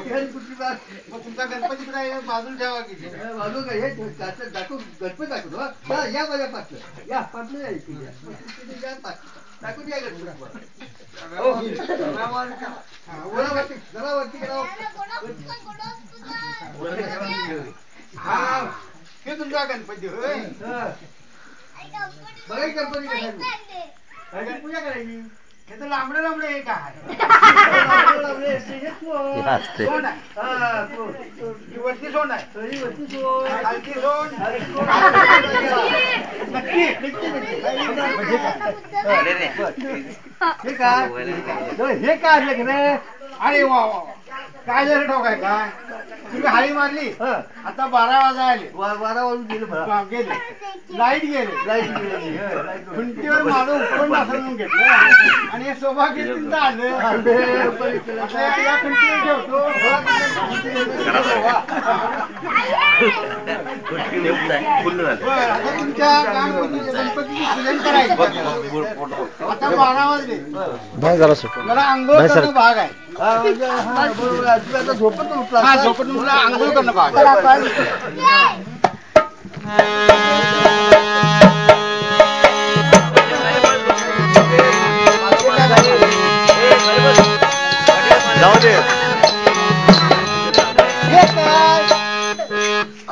तुमचा गणपती बाजून ठेवा की बाजू काय हे दाखव गणपती दाखवतो या माझ्या पाटलं या पाटलं या दाखवून या गणपती जरा वरती करा हा हे तुमचा गणपती होय बघा गणपती कसा पूजा करायची हे तर लांबडे लांबडे हे काय वरती सोंड आहे खालती सोंड हे काय की रे अरे वा वा काय जर ठोकाय काय तुम्ही हाळी मारली आता 12 वाजा आले 12 वाजून गेले लाईट गेले खुंटीवर मारून उपकरण बसवून घेतलं आणि हे सौभाग्य चिंता आलं या खुंटीवर ठेवतो आता तुमच्या गणपतीची पूजन करायचं आता 12 वाजले मला आंघोळ करणं भाग आहे झोपत उठला आंघोळ करणं भाग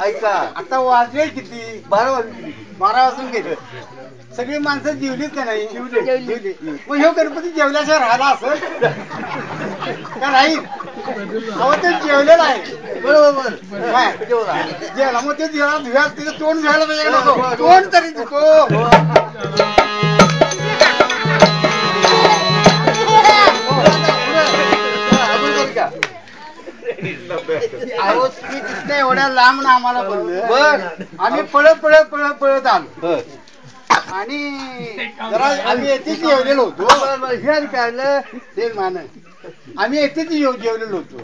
ऐका आता वाजले किती 12 वाजून गेले सगळी माणसं जेवलीच का नाही जेवली मग ह्यो गणपती जेवल्याशिवाय राहिला असं का नाही अहो ते जेवलेला आहे बरोबर जेवला मग ते जेवला तिचं तोंड घ्यायला पाहिजे नको तोंड तरी नको एवढ्या लांब ना आम्हाला बोललं आम्ही पळत आलो आणि जरा आम्ही येथेच जेवलेलो होतो हे काढलं ते मान आम्ही येथेच जेवलेलो होतो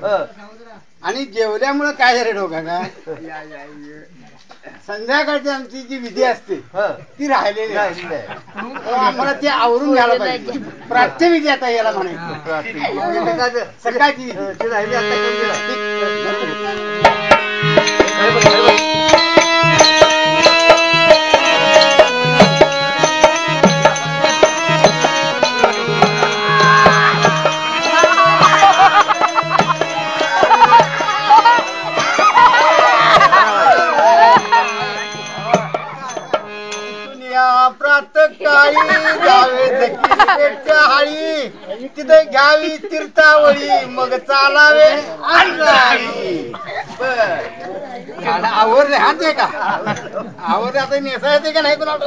आणि जेवल्यामुळे काय झालं डोका का संध्याकाळची आमची जी विधी असते ती राहिलेली आम्हाला ते आवरून घ्यायला पाहिजे प्राच्यविधी आता याला म्हणायचं सकाळची विधी राहिली आता तिथे घ्यावी तीर्थावळी मग चालावे आवडले हा ते का आवडले आता नेसा येते का नाही कोणाला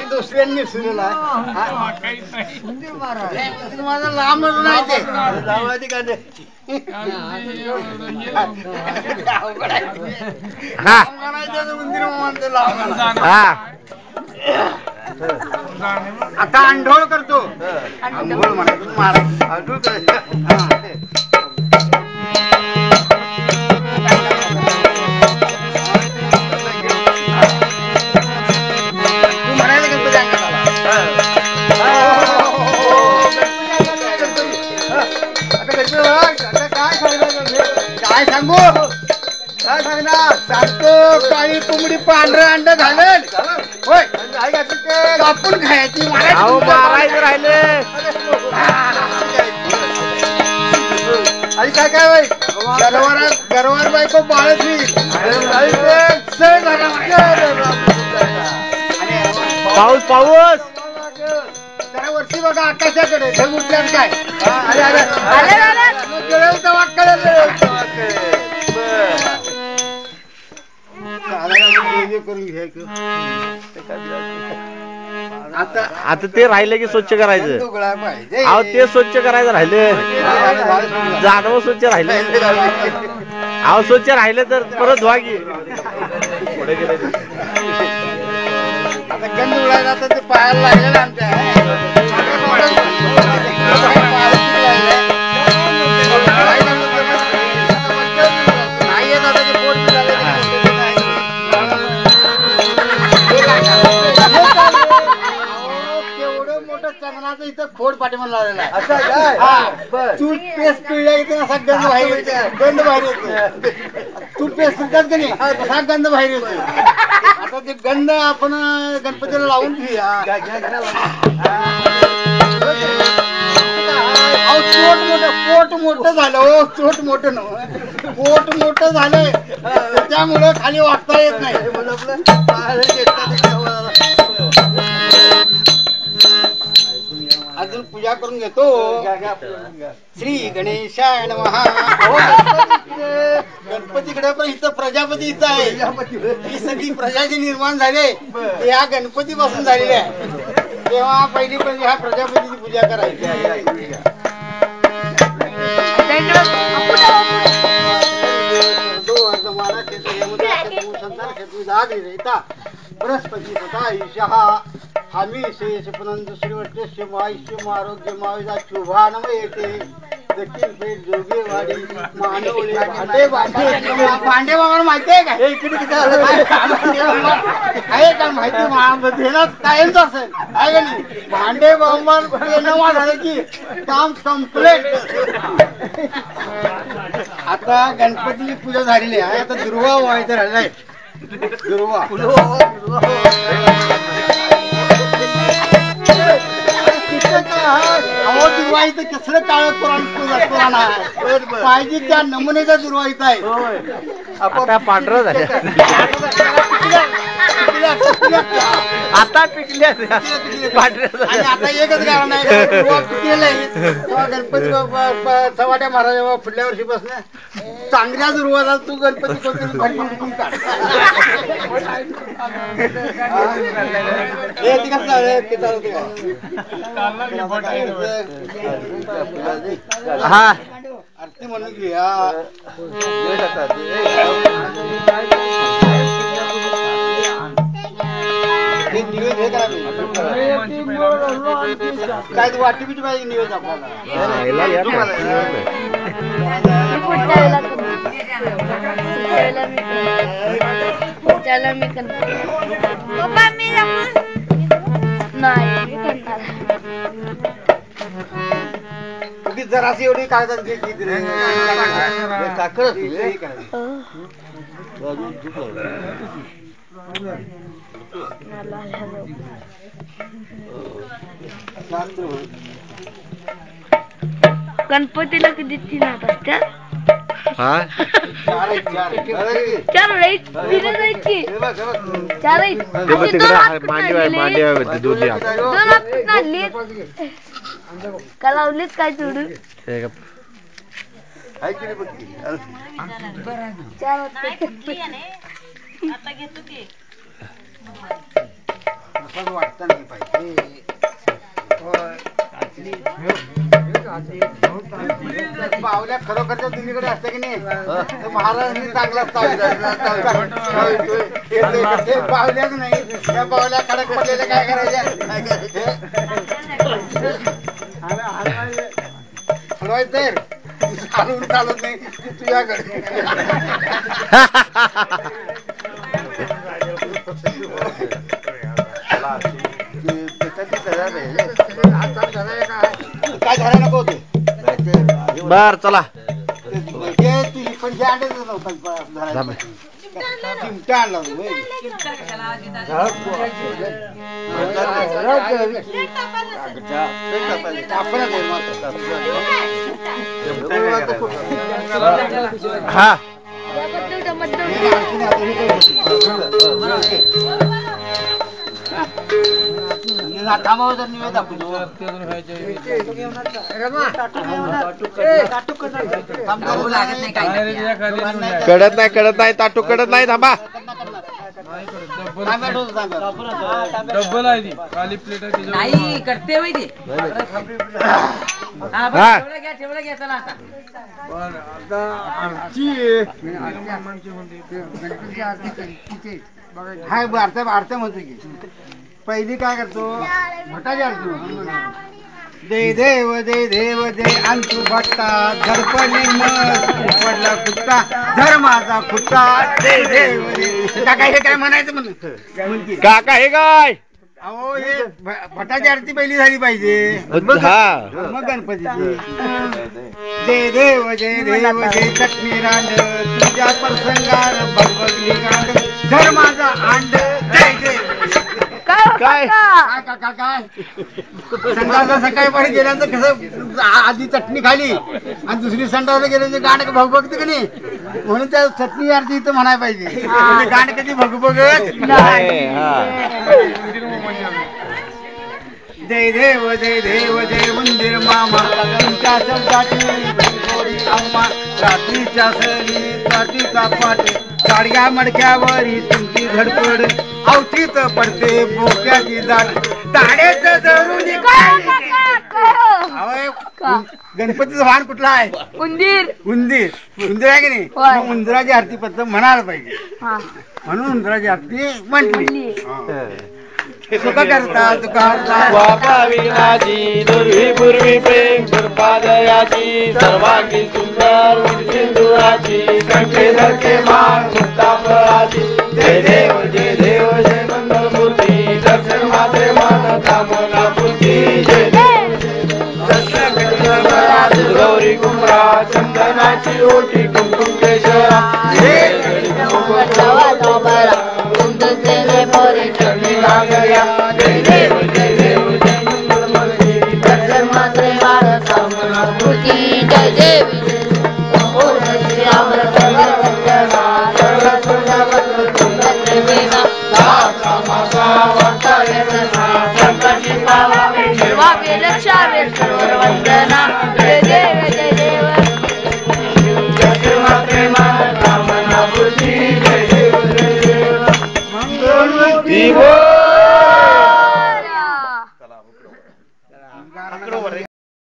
दुसऱ्यांनी नेसलेला माझा लांबच नाही ते आता आंधोळ करतो आंधोळ म्हणायचं महाराज आंधोळ करायचं तू म्हणायला गणपती आता काय सांगू काय सांगणार सांगतो काळी कोंबडी पांढरं अंड घालेल होय कापून खायची मारायचं राहिले आणि काय काय गरवार बायको बाळची पाऊस पाऊस जरा वरती बघा आकाशाकडे ढग उठल्यात काय करून घ्यायचं आता ते राहिलं की स्वच्छ करायचं अहो ते स्वच्छ करायचं राहिलं जाणवं स्वच्छ राहिलं अहो स्वच्छ राहिलं तर परत धुवा की पुढे गेले आता गंध उडायला तर ते पायाला लागलेलं आमच्या फोड पाठीमागे लावलेला आहे. टूथपेस्ट पिळल्या की असा गंध बाहेर येतो. टूथपेस्ट पिळतात की नाही असा गंध बाहेर येतो. आता ते गंध आपण गणपतीला लावून घेऊया. पोट मोठं झालं हो. चोट मोठं नव्हतं, पोट मोठं झालंय त्यामुळं खाली वाटता येत नाही. अजून पूजा करून घेतो. श्री गणेशाय नमः. गणपतीकडे पण इथं प्रजापती इथं आहे. ही सगळी प्रजा जी निर्माण झाली या गणपती पासून झालेली आहे. तेव्हा पहिली म्हणजे ह्या प्रजापतीची पूजा करायची. बृहस्पती तथा ईशः आम्ही शेष पुनंद श्रीवट्टस्य आयुष्यम आरोग्यम आयुधा शुभानम येते. दक्षिण पेठ जोगेवाडी मानवळे भांडे बाबा माहिती आहे का? आहे का माहिती? कायमच असेल आहे का नाही? भांडे बाबा झालं की काम कम्प्लीट. आता गणपतीची पूजा झालेली आहे. आता दुर्वा व्हायचं राहिलं आहे. दुर्वा दुर्वाईचं कसलं काळ पुराण आहे. पाहिजे त्या नमुनेचा दुर्वाईचा आहे. आता पांढरं झालं. आता पिकल्या आता एकच कारण आहे. गणपती चव्हाट्या महाराजा पुढल्या वर्षी बसण्या चांगल्या दुर्वाला तू गणपती काढ. हा आरती म्हणून घ्या. काय वाटी बिटी पाहिजे निवेद आपल्याला. जराशी एवढी कागदात घेतली साखर गणपतीला किती 3 हात असतात? का लावलीच काय सोडून? वाटत नाही पाहिजे. पावल्या खरोखरच्या दुनीकडे असते की नाही महाराजांनी चांगला पावल्याच नाही. त्या पावल्या कडक पडलेल्या काय करायच्या हलवायचं चालून चालत नाही तुझ्याकडे. काय झालं नको होते. बर चला पण अंडे चिमटा आणला हा थांबावं जर निवेद आपण कडत नाही ताटू कडत नाही. थांबा डब्बल आहे ती खाली प्लेट नाही करते होय ती. ठेवलं घ्या चला हाय आरत्या म्हणतो की पहिली काय करतो भटाची आरती. दे देव दे देव दे अंतू भट्टा धरपणी पडला खुट्टा धर माझा खुट्टा दे देव दे. काका हे काय म्हणायचं म्हणून काका हे काय अहो हे भटाची आरती पहिली झाली पाहिजे हा मग गणपतीची जय देव जय चटणी रांड तुझ्या प्रसंगार भगवगली कांड धर्माचा अंड जय जय काय? काय संडासला सकाळी पाणी गेल्यानंतर कसं आधी चटणी खाली आणि दुसरी संडासला गेल्यानंतर गांड भगभगत की नाही म्हणून त्या चटणी आरती इथं म्हणायला पाहिजे म्हणजे गांड कधी भगभगत नाही, हा. जय देव जय मंदिर मामा तुमच्या चौकाटी अम्मा रात्रीच्या सरी स्वातीचा पाटे गाडग्या मडक्यावरी तुमची धडपड अवतीत पडते बोक्याची दाट दाडेच धरून गणपतीचं वाहन कुठला आहे उंदीर आहे की नाही मग उंदराची आरती पद्धत म्हणायला पाहिजे म्हणून उंदराची आरती म्हटली सुख करता वापाविनाची दुर्वी पूर्वी प्रेम कृपादयाची सर्वांगी सुंदर सिंदुराची कंठे धरके मान मुक्ता फळाची जय देव जय मंगलमूर्ती दर्शन मात्रे मन कामना पूर्ती जय गौरी कुमरा चंदनाची ओटी कुमकुम केशरा गया जय देव जय मंगलमूर्ती दर्शन मात्रे मान कामना पूर्ती जय देव